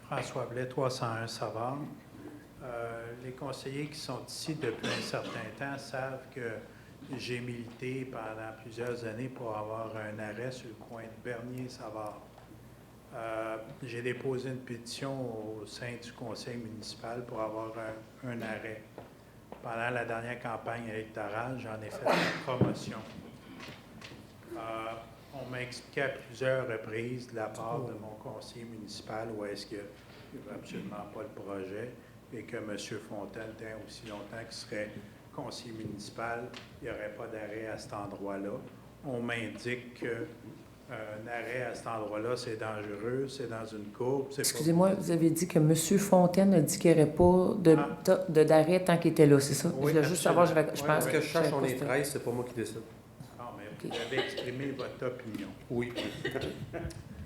François Blais, 301 Savard. Les conseillers qui sont ici depuis un certain temps savent que j'ai milité pendant plusieurs années pour avoir un arrêt sur le coin de Bernier-Savard. J'ai déposé une pétition au sein du conseil municipal pour avoir un arrêt. Pendant la dernière campagne électorale, j'en ai fait une promotion. On m'a expliqué à plusieurs reprises de la part de mon conseiller municipal où est-ce qu'il ne veut absolument pas le projet et que M. Fontaine, tant aussi longtemps qu'il serait conseiller municipal, il n'y aurait pas d'arrêt à cet endroit-là. On m'indique qu'un arrêt à cet endroit-là, c'est dangereux, c'est dans une courbe. Excusez-moi, vous avez dit que M. Fontaine a dit qu'il n'y aurait pas d'arrêt tant qu'il était là, c'est ça? Oui, je voulais juste savoir, je pense que je cherche, on est 13, c'est pas moi qui décide. Vous avez exprimé votre opinion. Oui.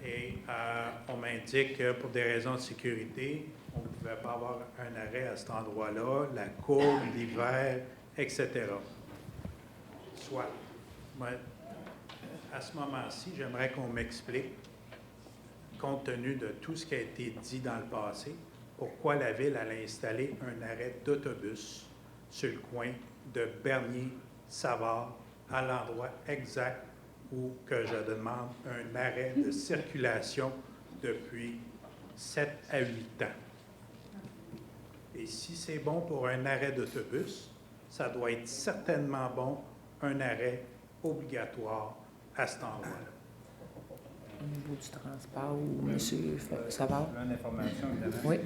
Et on m'indique que pour des raisons de sécurité, on ne pouvait pas avoir un arrêt à cet endroit-là, la courbe, l'hiver, etc. Soit. Moi, à ce moment-ci, j'aimerais qu'on m'explique, compte tenu de tout ce qui a été dit dans le passé, pourquoi la Ville allait installer un arrêt d'autobus sur le coin de Bernier-Savard, à l'endroit exact où que je demande un arrêt de circulation depuis 7 à 8 ans. Et si c'est bon pour un arrêt d'autobus, ça doit être certainement bon un arrêt obligatoire à cet endroit-là. Au niveau du transport, ou M. Savard? Une information, évidemment. Oui.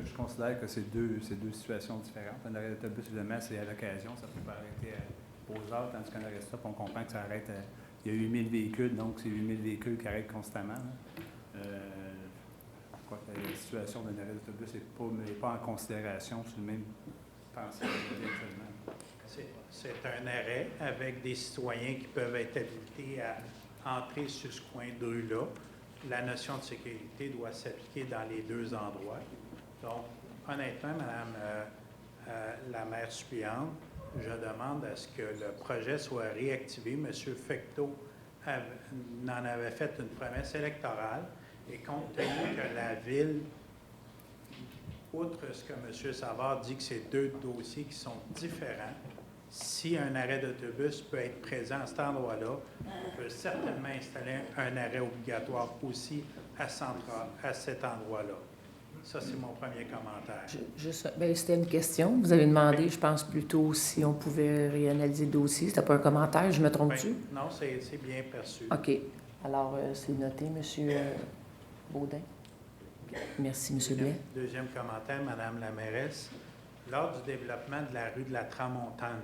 Je considère que c'est deux situations différentes. Un arrêt d'autobus, évidemment, c'est à l'occasion, ça peut pas arrêter aux heures, tandis qu'un arrêt stop, on comprend que ça arrête. Il y a 8000 véhicules, donc c'est 8000 véhicules qui arrêtent constamment. Je crois que la situation d'un arrêt d'autobus n'est pas en considération sur le même pensée actuellement. C'est un arrêt avec des citoyens qui peuvent être habilités à entrer sur ce coin de rue-là. La notion de sécurité doit s'appliquer dans les deux endroits. Donc, honnêtement, Madame la maire suppléante, je demande à ce que le projet soit réactivé. M. Fecteau en avait fait une promesse électorale et compte tenu que la Ville, outre ce que M. Savard dit que c'est deux dossiers qui sont différents, si un arrêt d'autobus peut être présent à cet endroit-là, on peut certainement installer un arrêt obligatoire aussi à cet endroit-là. Ça, c'est mon premier commentaire. C'était une question. Vous avez demandé, je pense, plutôt si on pouvait réanalyser le dossier. C'était pas un commentaire, je me trompe-tu? Non, c'est bien perçu. OK. Alors, c'est noté, M. Baudin. Merci, M. Blais. Deuxième commentaire, Madame la mairesse. Lors du développement de la rue de la Tramontane,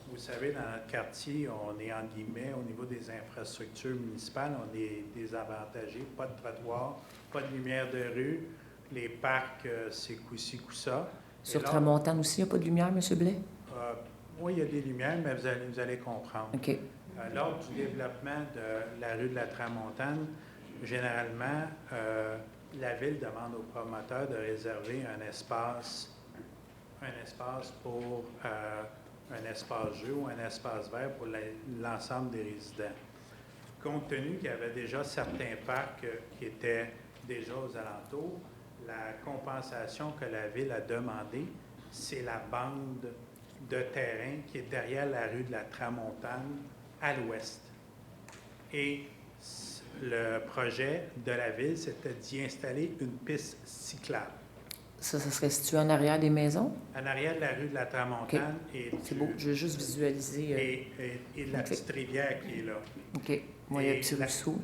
vous savez, dans notre quartier, on est, en guillemets, au niveau des infrastructures municipales, on est désavantagé. Pas de trottoir, pas de lumière de rue. Les parcs, c'est coup-ci, coup-ça. Sur Tramontane aussi, il n'y a pas de lumière, M. Blais? Oui, il y a des lumières, mais vous allez comprendre. OK. Lors du développement de la rue de la Tramontane, généralement, la Ville demande aux promoteurs de réserver un espace pour un espace jeu ou un espace vert pour l'ensemble des résidents. Compte tenu qu'il y avait déjà certains parcs qui étaient déjà aux alentours, la compensation que la Ville a demandée, c'est la bande de terrain qui est derrière la rue de la Tramontane à l'ouest. Et le projet de la Ville, c'était d'y installer une piste cyclable. Ça serait situé en arrière des maisons? En arrière de la rue de la Tramontane. Okay. C'est beau, je veux juste visualiser. Et de la petite rivière qui est là. OK. Moi, il y a un petit ruisseau.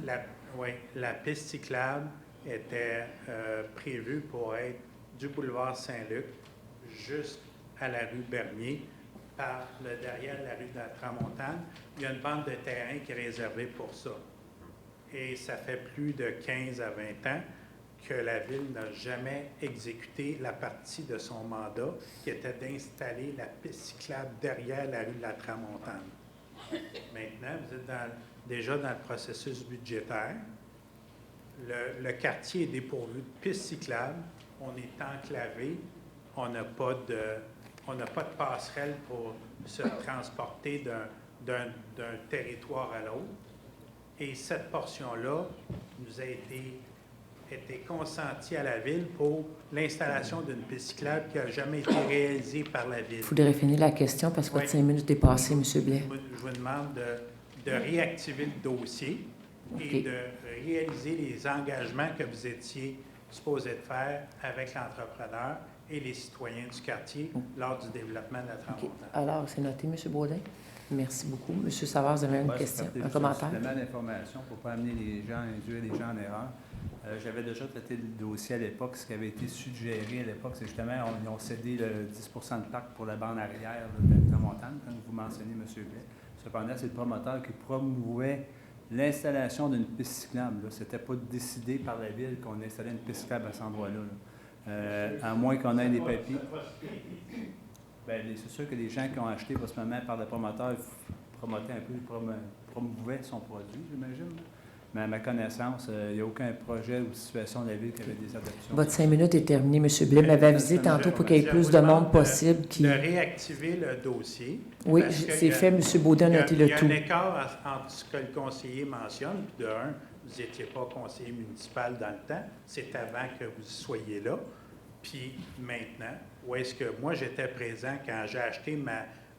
Oui, la piste cyclable était prévue pour être du boulevard Saint-Luc jusqu'à la rue Bernier, par le derrière de la rue de la Tramontane. Il y a une bande de terrain qui est réservée pour ça. Et ça fait plus de 15 à 20 ans que la Ville n'a jamais exécuté la partie de son mandat qui était d'installer la piste cyclable derrière la rue de la Tramontane. Maintenant, vous êtes déjà dans le processus budgétaire. Le quartier est dépourvu de piste cyclable. On est enclavé. On n'a pas de passerelle pour se transporter d'un territoire à l'autre. Et cette portion-là nous a été consentie à la Ville pour l'installation d'une piste cyclable qui n'a jamais été réalisée par la Ville. Il faudrait finir la question parce que Oui. votre 5 minutes est passée, M. Blais. Je vous demande de réactiver le dossier et OK. de réaliser les engagements que vous étiez supposé de faire avec l'entrepreneur et les citoyens du quartier lors du développement de la OK. Tramontane. Alors, c'est noté, M. Baudin. Merci beaucoup. M. Savard, vous avez une Ouais, question, c'est un commentaire? un supplément d'information pour ne pas amener les gens, induire les gens en erreur. J'avais déjà traité le dossier à l'époque. Ce qui avait été suggéré à l'époque, c'est justement, ils ont cédé le 10 de parc pour la bande arrière de la Tramontane, comme vous mentionnez, M. Blais. Cependant, c'est le promoteur qui promouvait l'installation d'une piste cyclable. Ce n'était pas décidé par la Ville qu'on installait une piste cyclable à cet endroit-là. À moins qu'on ait des papiers. Bien, c'est sûr que les gens qui ont acheté possiblement par le promoteur promouvaient son produit, j'imagine. Mais à ma connaissance, il n'y a aucun projet ou situation de la Ville qui avait des adoptions. Votre 5 minutes est terminée, M. Blais. M'avait avisé tantôt pour qu'il y ait plus de monde possible qui... De réactiver le dossier. Oui, parce que c'est fait. M. Baudin a noté le tout. Il y a un écart entre ce que le conseiller mentionne, puis de un, vous n'étiez pas conseiller municipal dans le temps, c'est avant que vous soyez là. Puis maintenant, où est-ce que moi j'étais présent quand j'ai acheté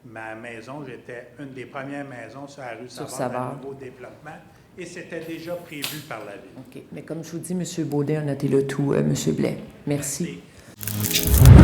ma maison, j'étais une des premières maisons sur la rue Savard, dans le nouveau développement, et c'était déjà prévu par la Ville. OK. Mais comme je vous dis, M. Baudin a noté le tout, M. Blais. Merci. Merci.